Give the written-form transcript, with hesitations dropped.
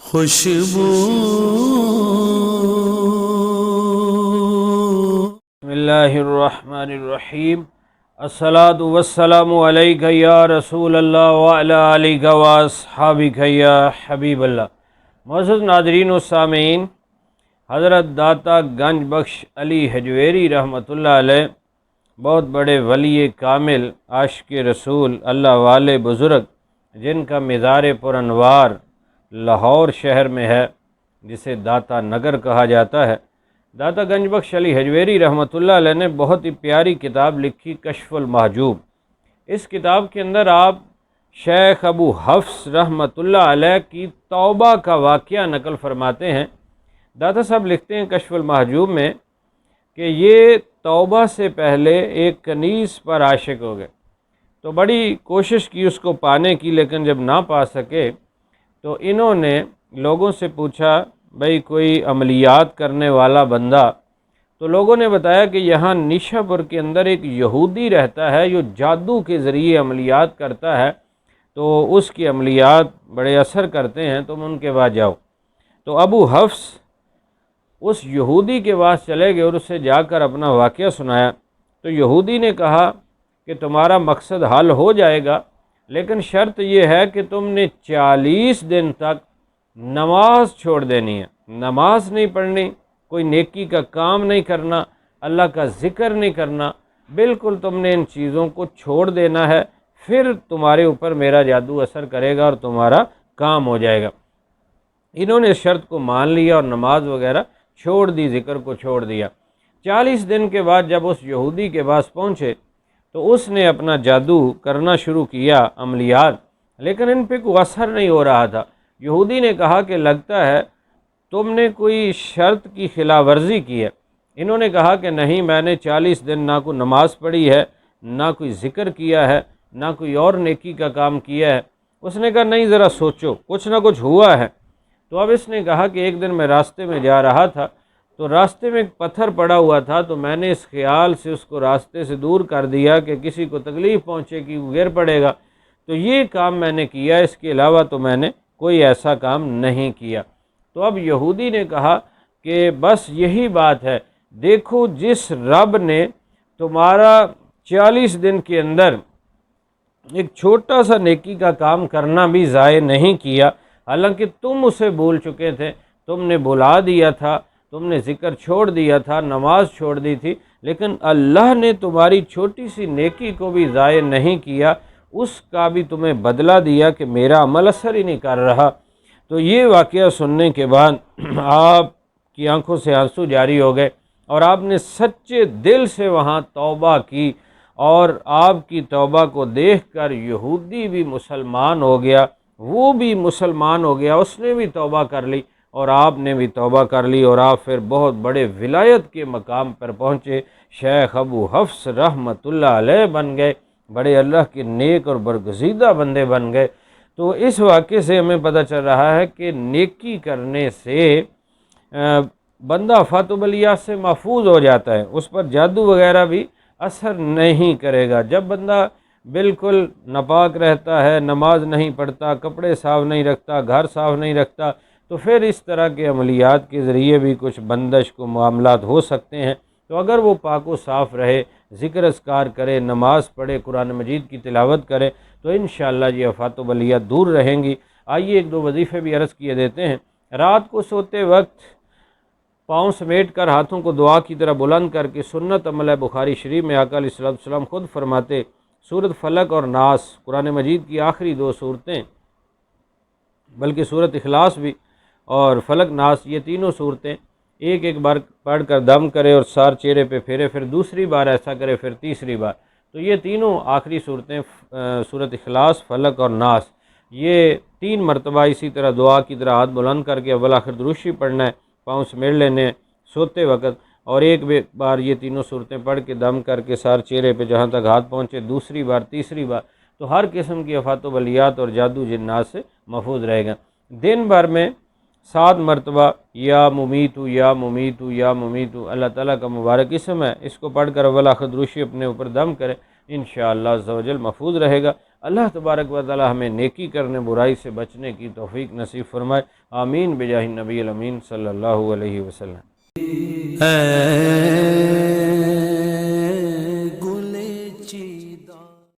خوشبو بسم اللہ الرحمن الرحیم الصلاۃ والسلام علیک یا رسول اللہ وعلی آلک واصحابک یا حبیب اللہ۔ معزز ناظرین و سامعین، حضرت داتا گنج بخش علی حجویری رحمۃ اللہ علیہ بہت بڑے ولی کامل، عاشق رسول، اللہ والے بزرگ، جن کا مزار پر انوار لاہور شہر میں ہے، جسے داتا نگر کہا جاتا ہے۔ داتا گنج بخش علی حجویری رحمۃ اللہ علیہ نے بہت ہی پیاری کتاب لکھی، کشف المحجوب۔ اس کتاب کے اندر آپ شیخ ابو حفص رحمۃ اللہ علیہ کی توبہ کا واقعہ نقل فرماتے ہیں۔ داتا صاحب لکھتے ہیں کشف المحجوب میں کہ یہ توبہ سے پہلے ایک کنیز پر عاشق ہو گئے، تو بڑی کوشش کی اس کو پانے کی، لیکن جب نہ پا سکے تو انہوں نے لوگوں سے پوچھا بھئی کوئی عملیات کرنے والا بندہ، تو لوگوں نے بتایا کہ یہاں نیشا پور کے اندر ایک یہودی رہتا ہے جو جادو کے ذریعے عملیات کرتا ہے، تو اس کی عملیات بڑے اثر کرتے ہیں، تم ان کے پاس جاؤ۔ تو ابو حفص اس یہودی کے پاس چلے گئے اور اسے جا کر اپنا واقعہ سنایا۔ تو یہودی نے کہا کہ تمہارا مقصد حل ہو جائے گا، لیکن شرط یہ ہے کہ تم نے 40 دن تک نماز چھوڑ دینی ہے، نماز نہیں پڑھنی، کوئی نیکی کا کام نہیں کرنا، اللہ کا ذکر نہیں کرنا، بالکل تم نے ان چیزوں کو چھوڑ دینا ہے، پھر تمہارے اوپر میرا جادو اثر کرے گا اور تمہارا کام ہو جائے گا۔ انہوں نے شرط کو مان لیا اور نماز وغیرہ چھوڑ دی، ذکر کو چھوڑ دیا۔ 40 دن کے بعد جب اس یہودی کے پاس پہنچے تو اس نے اپنا جادو کرنا شروع کیا، عملیات، لیکن ان پہ کوئی اثر نہیں ہو رہا تھا۔ یہودی نے کہا کہ لگتا ہے تم نے کوئی شرط کی خلاف ورزی کی ہے۔ انہوں نے کہا کہ نہیں، میں نے 40 دن نہ کوئی نماز پڑھی ہے، نہ کوئی ذکر کیا ہے، نہ کوئی اور نیکی کا کام کیا ہے۔ اس نے کہا نہیں، ذرا سوچو، کچھ نہ کچھ ہوا ہے۔ تو اب اس نے کہا کہ ایک دن میں راستے میں جا رہا تھا، تو راستے میں ایک پتھر پڑا ہوا تھا، تو میں نے اس خیال سے اس کو راستے سے دور کر دیا کہ کسی کو تکلیف پہنچے کہ وہ گر پڑے گا، تو یہ کام میں نے کیا، اس کے علاوہ تو میں نے کوئی ایسا کام نہیں کیا۔ تو اب یہودی نے کہا کہ بس یہی بات ہے، دیکھو جس رب نے تمہارا 40 دن کے اندر ایک چھوٹا سا نیکی کا کام کرنا بھی ضائع نہیں کیا، حالانکہ تم اسے بھول چکے تھے، تم نے بھلا دیا تھا، تم نے ذکر چھوڑ دیا تھا، نماز چھوڑ دی تھی، لیکن اللہ نے تمہاری چھوٹی سی نیکی کو بھی ضائع نہیں کیا، اس کا بھی تمہیں بدلہ دیا کہ میرا عمل اثر ہی نہیں کر رہا۔ تو یہ واقعہ سننے کے بعد آپ کی آنکھوں سے آنسو جاری ہو گئے اور آپ نے سچے دل سے وہاں توبہ کی، اور آپ کی توبہ کو دیکھ کر یہودی بھی مسلمان ہو گیا، وہ بھی مسلمان ہو گیا، اس نے بھی توبہ کر لی اور آپ نے بھی توبہ کر لی، اور آپ پھر بہت بڑے ولایت کے مقام پر پہنچے، شیخ ابو حفص رحمۃ اللہ علیہ بن گئے، بڑے اللہ کے نیک اور برگزیدہ بندے بن گئے۔ تو اس واقعے سے ہمیں پتہ چل رہا ہے کہ نیکی کرنے سے بندہ فاتح بلیات سے محفوظ ہو جاتا ہے، اس پر جادو وغیرہ بھی اثر نہیں کرے گا۔ جب بندہ بالکل ناپاک رہتا ہے، نماز نہیں پڑھتا، کپڑے صاف نہیں رکھتا، گھر صاف نہیں رکھتا، تو پھر اس طرح کے عملیات کے ذریعے بھی کچھ بندش کو معاملات ہو سکتے ہیں۔ تو اگر وہ پاک و صاف رہے، ذکر اذکار کرے، نماز پڑھے، قرآن مجید کی تلاوت کرے، تو انشاءاللہ یہ آفات و بلیات دور رہیں گی۔ آئیے ایک دو وظیفے بھی عرض کیے دیتے ہیں۔ رات کو سوتے وقت پاؤں سمیٹ کر ہاتھوں کو دعا کی طرح بلند کر کے سنت عمل ہے، بخاری شریف میں آقا علیہ السلام خود فرماتے، سورۃ فلق اور ناس، قرآن مجید کی آخری 2 صورتیں، بلکہ سورۃ اخلاص بھی اور فلق ناس، یہ تینوں صورتیں ایک ایک بار پڑھ کر دم کرے اور سار چہرے پہ پھیرے، پھر دوسری بار ایسا کرے، پھر تیسری بار، تو یہ تینوں آخری صورتیں سورۃ اخلاص، فلق اور ناس، یہ 3 مرتبہ اسی طرح دعا کی طرح ہاتھ بلند کر کے اول آخر درود شریف پڑھنا ہے، پاؤں سمیٹ لینے سوتے وقت، اور ایک بار یہ تینوں صورتیں پڑھ کے دم کر کے سار چہرے پہ جہاں تک ہاتھ پہنچے، دوسری بار، تیسری بار، تو ہر قسم کی آفات و بلیات اور جادو جنات سے محفوظ رہے گا۔ دن بھر میں 7 مرتبہ یا ممیتو یا ممیتو یا ممیتو، اللہ تعالیٰ کا مبارک اسم ہے، اس کو پڑھ کر اول آخر درود شریف اپنے اوپر دم کرے، انشاءاللہ عز و جل محفوظ رہے گا۔ اللہ تبارک و تعالی ہمیں نیکی کرنے برائی سے بچنے کی توفیق نصیب فرمائے، آمین بجاہ النبی الامین صلی اللہ علیہ وسلم۔